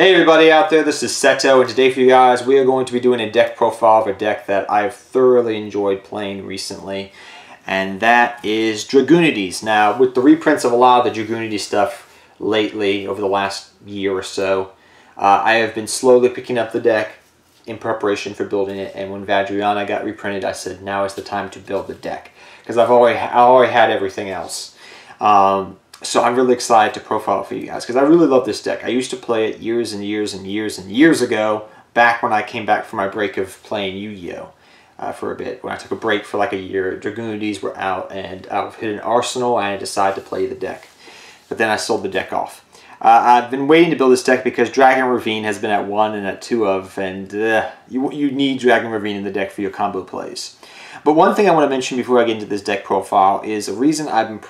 Hey everybody out there, this is Seto, and today for you guys we are going to be doing a deck profile of a deck that I've thoroughly enjoyed playing recently, and that is Dragunity's. Now, with the reprints of a lot of the Dragunity stuff lately, over the last year or so, I have been slowly picking up the deck in preparation for building it, and when Vajrayana got reprinted, I said now is the time to build the deck, because I already had everything else. So I'm really excited to profile it for you guys because I really love this deck. I used to play it years and years and years and years ago, back when I came back from my break of playing Yu-Gi-Oh! For a bit. When I took a break for like a year, Dragunities were out and I've hit an arsenal and I decided to play the deck. But then I sold the deck off. I've been waiting to build this deck because Dragon Ravine has been at 1 and at 2 of, and you need Dragon Ravine in the deck for your combo plays. But one thing I want to mention before I get into this deck profile is a reason I'm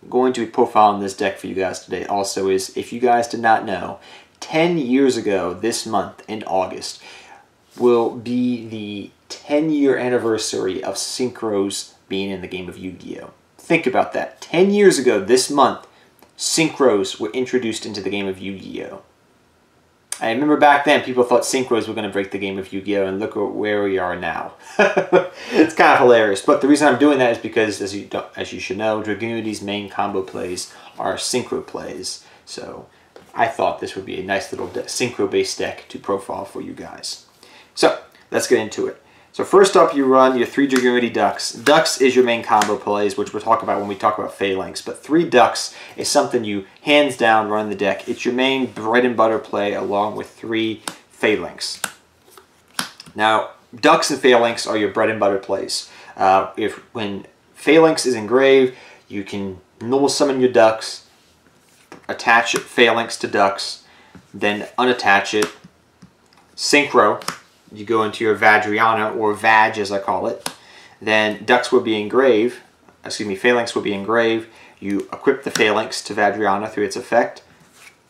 going to be profiling this deck for you guys today also is, if you guys did not know, 10 years ago this month in August will be the 10-year anniversary of Synchros being in the game of Yu-Gi-Oh! Think about that. 10 years ago this month, Synchros were introduced into the game of Yu-Gi-Oh! I remember back then people thought Synchros were going to break the game of Yu-Gi-Oh! And look at where we are now. It's kind of hilarious. But the reason I'm doing that is because, as you should know, Dragunity's main combo plays are Synchro plays. So I thought this would be a nice little Synchro-based deck to profile for you guys. So let's get into it. So first up, you run your 3 Dragunity Ducks. Ducks is your main combo plays, which we'll talk about when we talk about Phalanx. But 3 Ducks is something you hands down run the deck. It's your main bread and butter play along with 3 Phalanx. Now, Ducks and Phalanx are your bread and butter plays. When Phalanx is engraved, you can normal summon your Ducks, attach Phalanx to Ducks, then unattach it, Synchro. You go into your Vajrayana, or Vaj as I call it. Then Ducks will be engraved, Phalanx will be engraved. You equip the Phalanx to Vajrayana through its effect,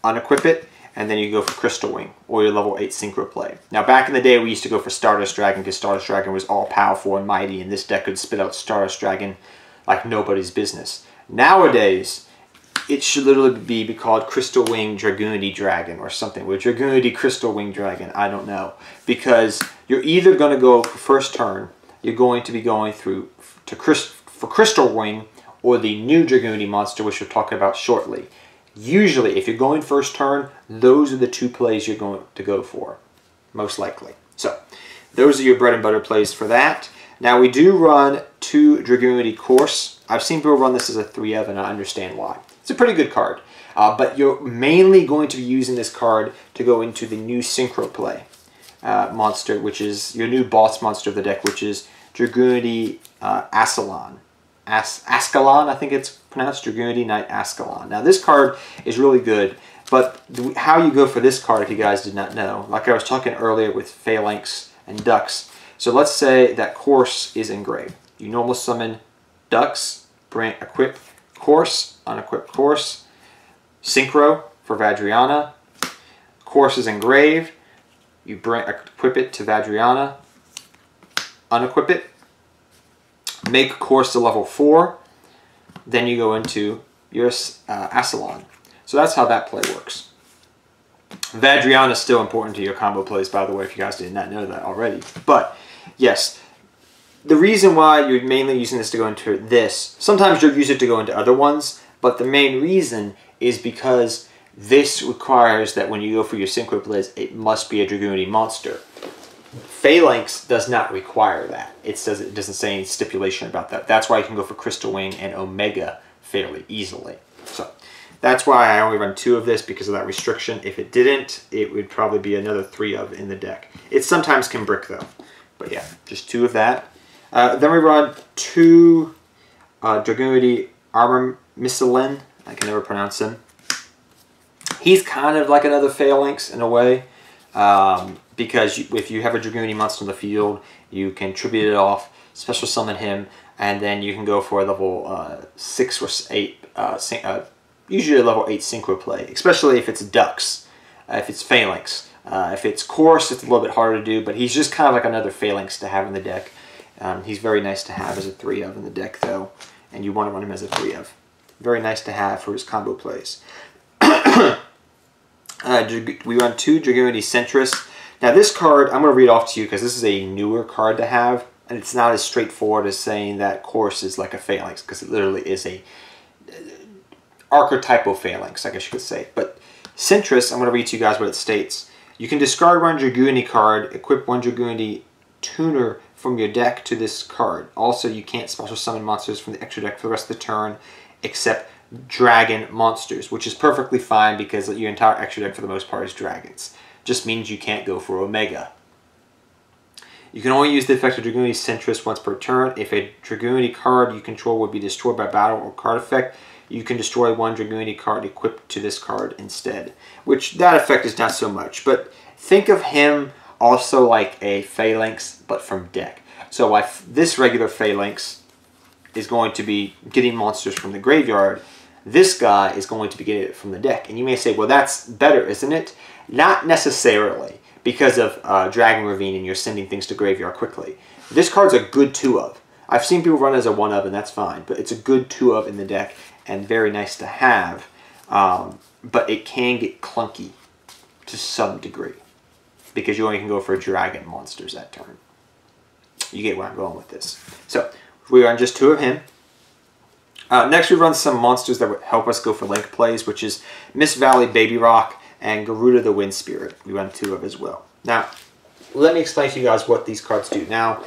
unequip it, and then you go for Crystal Wing, or your level 8 Synchro play. Now back in the day we used to go for Stardust Dragon because Stardust Dragon was all powerful and mighty, and this deck could spit out Stardust Dragon like nobody's business. Nowadays, it should literally be called Crystal Wing Dragunity Dragon or something. With Dragunity Crystal Wing Dragon, I don't know. Because you're either going to go for first turn, you're going to be going through for Crystal Wing, or the new Dragunity monster, which we'll talk about shortly. Usually, if you're going first turn, those are the 2 plays you're going to go for, most likely. So, those are your bread and butter plays for that. Now, we do run 2 Dragunity Course. I've seen people run this as a 3 of, and I understand why. It's a pretty good card, but you're mainly going to be using this card to go into the new Synchro play monster, which is your new boss monster of the deck, which is Dragunity Ascalon. Ascalon, I think it's pronounced, Dragunity Knight Ascalon. Now this card is really good, but how you go for this card, if you guys did not know, like I was talking earlier with Phalanx and Ducks. So let's say that Course is engraved. You normal summon Ducks, equip Course, unequip Course, Synchro for Vajrayana. Course is engraved. You equip it to Vajrayana, unequip it, make Course to level 4, then you go into your Ascalon. So that's how that play works. Vajrayana is still important to your combo plays, by the way, if you guys did not know that already. But yes, the reason why you're mainly using this to go into this, sometimes you'll use it to go into other ones, but the main reason is because this requires that when you go for your Synchro plays, it must be a Dragunity monster. Phalanx does not require that. It doesn't say any stipulation about that. That's why you can go for Crystal Wing and Omega fairly easily. So that's why I only run 2 of this, because of that restriction. If it didn't, it would probably be another 3 of in the deck. It sometimes can brick though. But yeah, just 2 of that. Then we run 2 Dragunity Armamissalen. I can never pronounce him. He's kind of like another Phalanx in a way, because if you have a Dragunity monster in the field, you can tribute it off, special summon him, and then you can go for a level 6 or 8, usually a level 8 Synchro play, especially if it's Ducks, if it's Phalanx. If it's Course, it's a little bit harder to do, but he's just kind of like another Phalanx to have in the deck. He's very nice to have as a 3 of in the deck, though, and you want to run him as a 3 of. Very nice to have for his combo plays. We run 2 Dragunity Centris. Now this card, I'm going to read off to you because this is a newer card to have, and it's not as straightforward as saying that Course is like a Phalanx, because it literally is a archetypal Phalanx, I guess you could say. But Centris, I'm going to read to you guys what it states. You can discard 1 Dragunity card, equip 1 Dragunity tuner from your deck to this card. Also, you can't special summon monsters from the extra deck for the rest of the turn, except dragon monsters, which is perfectly fine because your entire extra deck for the most part is dragons. Just means you can't go for Omega. You can only use the effect of Dragunity Centris once per turn. If a Dragunity card you control would be destroyed by battle or card effect, you can destroy 1 Dragunity card equipped to this card instead. Which, that effect is not so much. But think of him also like a Phalanx, but from deck. So this regular Phalanx is going to be getting monsters from the graveyard. This guy is going to be getting it from the deck. And you may say, well, that's better, isn't it? Not necessarily, because of Dragon Ravine and you're sending things to graveyard quickly. This card's a good 2-of. I've seen people run as a 1-of, and that's fine. But it's a good 2-of in the deck, and very nice to have. But it can get clunky to some degree, because you only can go for dragon monsters that turn. You get where I'm going with this. So, we run just 2 of him. Next, we run some monsters that would help us go for link plays, which is Miss Valley Baby Rock and Garuda the Wind Spirit. We run 2 of as well. Now, let me explain to you guys what these cards do. Now,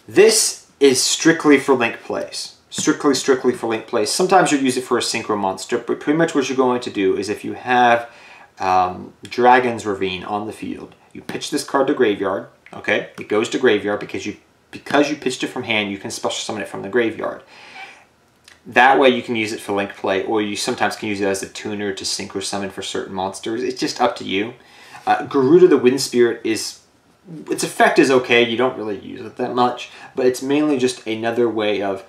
this is strictly for link plays. Strictly for link plays. Sometimes you'll use it for a synchro monster, but pretty much what you're going to do is if you have Dragon's Ravine on the field, you pitch this card to graveyard, okay? It goes to graveyard because you pitched it from hand, you can special summon it from the graveyard. That way you can use it for link play, or you sometimes can use it as a tuner to synchro summon for certain monsters. It's just up to you. Garuda the Wind Spirit its effect is okay. You don't really use it that much, but it's mainly just another way of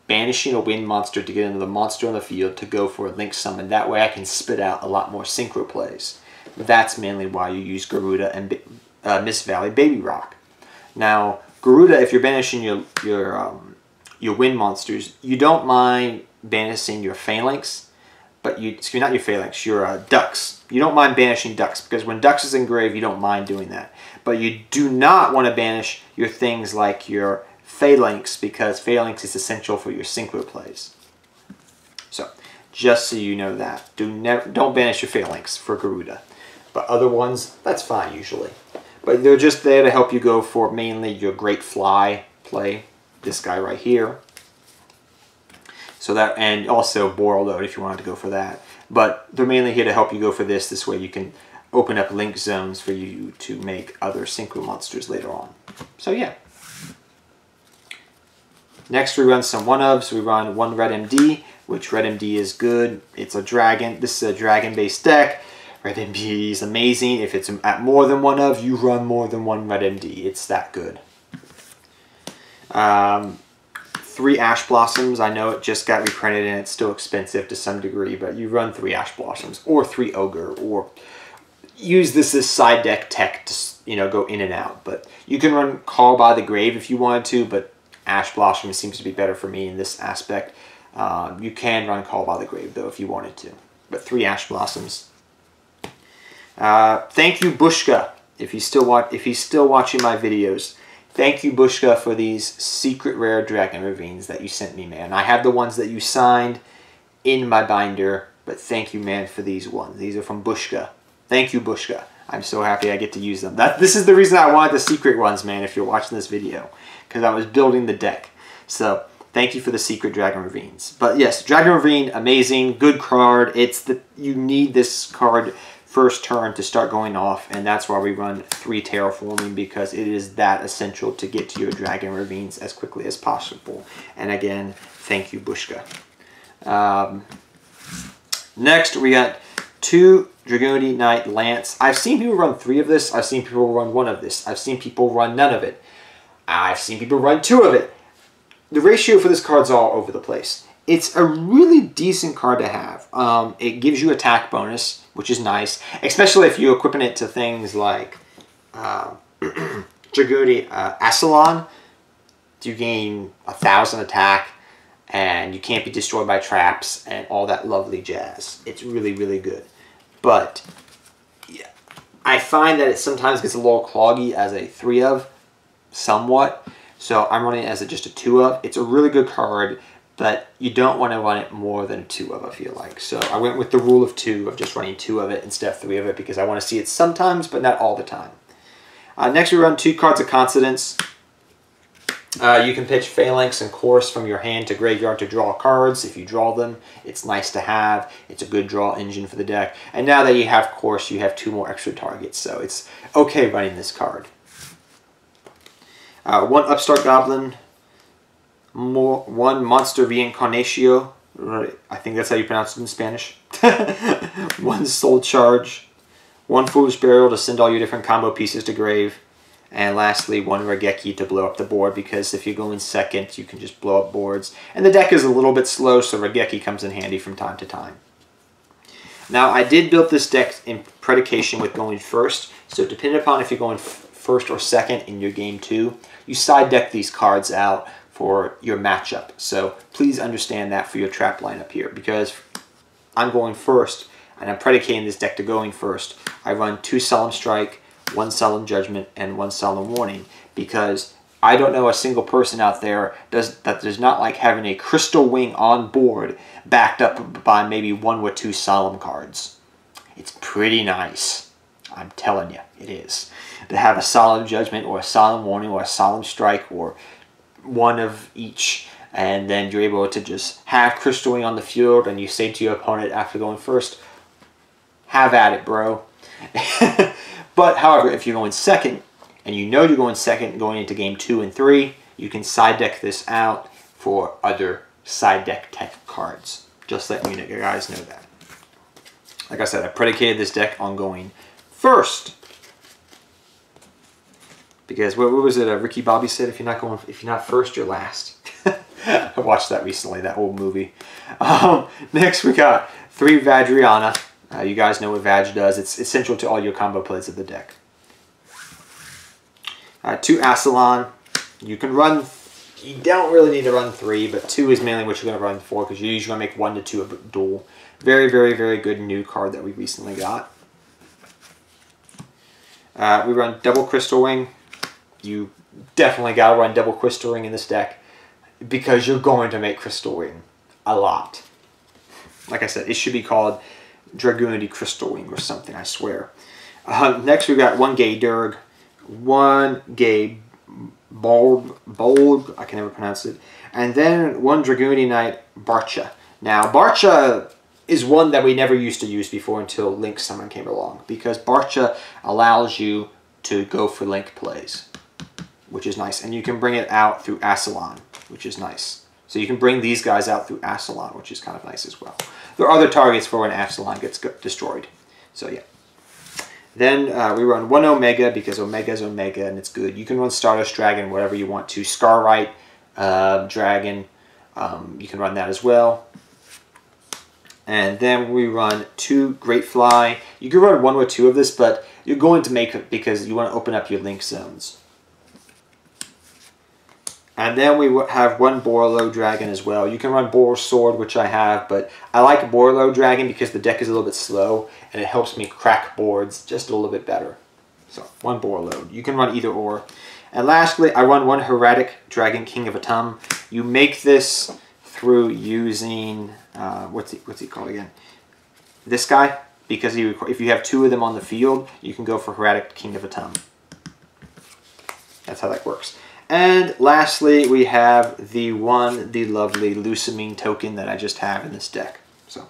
banishing a wind monster to get another monster on the field to go for a link summon. That way I can spit out a lot more synchro plays. That's mainly why you use Garuda and Miss Valley Baby Rock. Now, Garuda, if you're banishing your wind monsters, you don't mind banishing your Phalanx, but not your Phalanx, your ducks. You don't mind banishing ducks, because when ducks is engraved, you don't mind doing that. But you do not want to banish your things like your Phalanx, because Phalanx is essential for your synchro plays. So, just so you know that. Don't banish your Phalanx for Garuda. But other ones, that's fine usually. But they're just there to help you go for mainly your Great Fly play. This guy right here. So that, and also Borreload if you wanted to go for that. But they're mainly here to help you go for this. This way you can open up link zones for you to make other synchro monsters later on. So yeah. Next we run some 1-ofs. We run 1 Red MD, which Red MD is good. It's a dragon. This is a dragon-based deck. Red MD is amazing. If it's at more than 1-of, you run more than 1 Red MD. It's that good. 3 Ash Blossoms. I know it just got reprinted and it's still expensive to some degree, but you run 3 Ash Blossoms or 3 Ogre, or use this as side deck tech to go in and out. But you can run Call by the Grave if you wanted to, but Ash Blossom seems to be better for me in this aspect. You can run Call by the Grave though if you wanted to, but 3 Ash Blossoms. Thank you Bushka if he's still watching my videos. Thank you, Bushka, for these secret rare Dragon Ravines that you sent me, man. I have the ones that you signed in my binder, but thank you, man, for these ones. These are from Bushka. Thank you, Bushka. I'm so happy I get to use them. This is the reason I wanted the secret ones, man, if you're watching this video, because I was building the deck. So, thank you for the secret Dragon Ravines. But yes, Dragon Ravine, amazing, good card. You need this card first turn to start going off, and that's why we run 3 Terraforming, because it is that essential to get to your Dragon Ravines as quickly as possible. And again, thank you, Bushka. Next, we got 2 Dragunity Knight Lance. I've seen people run 3 of this. I've seen people run 1 of this. I've seen people run none of it. I've seen people run 2 of it. The ratio for this card's all over the place. It's a really decent card to have. It gives you attack bonus, which is nice, especially if you're equipping it to things like Dragunity Asylon. You gain 1,000 attack, and you can't be destroyed by traps, and all that lovely jazz. It's really, really good. But I find that it sometimes gets a little cloggy as a 3 of, somewhat. So I'm running it as just a 2 of. It's a really good card, but you don't want to run it more than a 2 of, I feel like. So I went with the rule of 2 of just running 2 of it instead of 3 of it because I want to see it sometimes, but not all the time. Next we run 2 cards of Coincidence. You can pitch Phalanx and Course from your hand to graveyard to draw cards. If you draw them, it's nice to have. It's a good draw engine for the deck. And now that you have Course, you have 2 more extra targets, so it's okay running this card. 1 Upstart Goblin, 1 Monster Reincarnatio. I think that's how you pronounce it in Spanish. 1 Soul Charge, 1 Foolish Burial to send all your different combo pieces to grave. And lastly, 1 Regeki to blow up the board, because if you go in second, you can just blow up boards. And the deck is a little bit slow, so Regeki comes in handy from time to time. Now, I did build this deck in predication with going first, so depending upon if you're going first or second in your game 2, you side deck these cards out for your matchup. So please understand that for your trap lineup here, because I'm going first, and I'm predicating this deck to going first. I run 2 Solemn Strike, 1 Solemn Judgment, and 1 Solemn Warning, because I don't know a single person out there that does not like having a Crystal Wing on board backed up by maybe 1 or 2 Solemn cards. It's pretty nice. I'm telling you, it is. To have a Solemn Judgment or a Solemn Warning or a Solemn Strike or 1 of each, and then you're able to just have Crystal Wing on the field, and you say to your opponent after going first, have at it, bro. But, however, if you're going second, and you know you're going second going into game 2 and 3, you can side deck this out for other side deck type cards. Just letting you guys know that. Like I said, I predicated this deck on going first. Because what was it? Ricky Bobby said, if you're not first, you're last. I watched that recently, that old movie. Next, we got 3 Vadriana. You guys know what Vag does. It's essential to all your combo plays of the deck. 2 Ascalon. You can run, you don't really need to run 3, but 2 is mainly what you're going to run for, because you're usually going to make 1 to 2 of a duel. Very, very, very good new card that we recently got. We run double Crystal Wing. You definitely got to run double Crystal Wing in this deck, because you're going to make Crystal Wing a lot. Like I said, it should be called Dragunity Crystal Wing or something, I swear. Next, we got 1 Gay Durg, 1 Gay Bold, I can never pronounce it, and then 1 Dragunity Knight Barcha. Now, Barcha is one that we never used to use before until Link Summon came along, because Barcha allows you to go for Link plays, which is nice, and you can bring it out through Ascalon, which is nice. So you can bring these guys out through Ascalon, which is kind of nice as well. There are other targets for when Ascalon gets destroyed. So yeah. Then we run 1 Omega, because Omega is Omega and it's good. You can run Stardust Dragon, whatever you want to. Scarrite Dragon, you can run that as well. And then we run 2 Great Fly. You can run 1 or 2 of this, but you're going to make it because you want to open up your link zones. And then we have 1 Borlow Dragon as well. You can run Boar Sword, which I have, but I like Borlow Dragon because the deck is a little bit slow, and it helps me crack boards just a little bit better. So, 1 Borlow. You can run either or. And lastly, I run 1 Heretic Dragon King of Atum. You make this through using, what's he called again? This guy, because if you have 2 of them on the field, you can go for Heretic King of Atum. That's how that works. And lastly, we have the lovely Lusamine token that I just have in this deck. So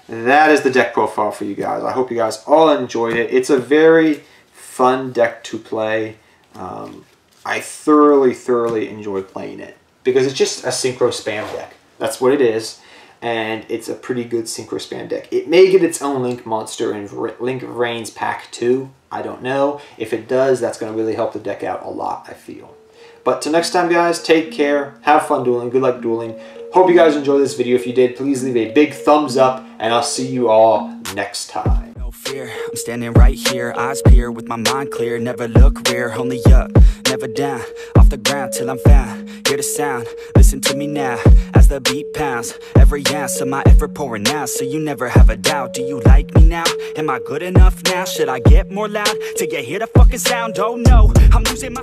that is the deck profile for you guys. I hope you guys all enjoyed it. It's a very fun deck to play. I thoroughly enjoyed playing it, because it's just a Synchro spam deck. That's what it is. And it's a pretty good Synchro spam deck. It may get its own Link monster in Link of Reigns Pack 2. I don't know. If it does, that's going to really help the deck out a lot, I feel. But till next time, guys, take care. Have fun dueling. Good luck dueling. Hope you guys enjoyed this video. If you did, please leave a big thumbs up, and I'll see you all next time. fear, I'm standing right here, eyes peer with my mind clear, never look rear, only up, never down, off the ground till I'm found, hear the sound, listen to me now, as the beat pounds, every ounce of my effort pouring out, so you never have a doubt, do you like me now, am I good enough now, should I get more loud, till you hear the fucking sound, oh no, I'm losing my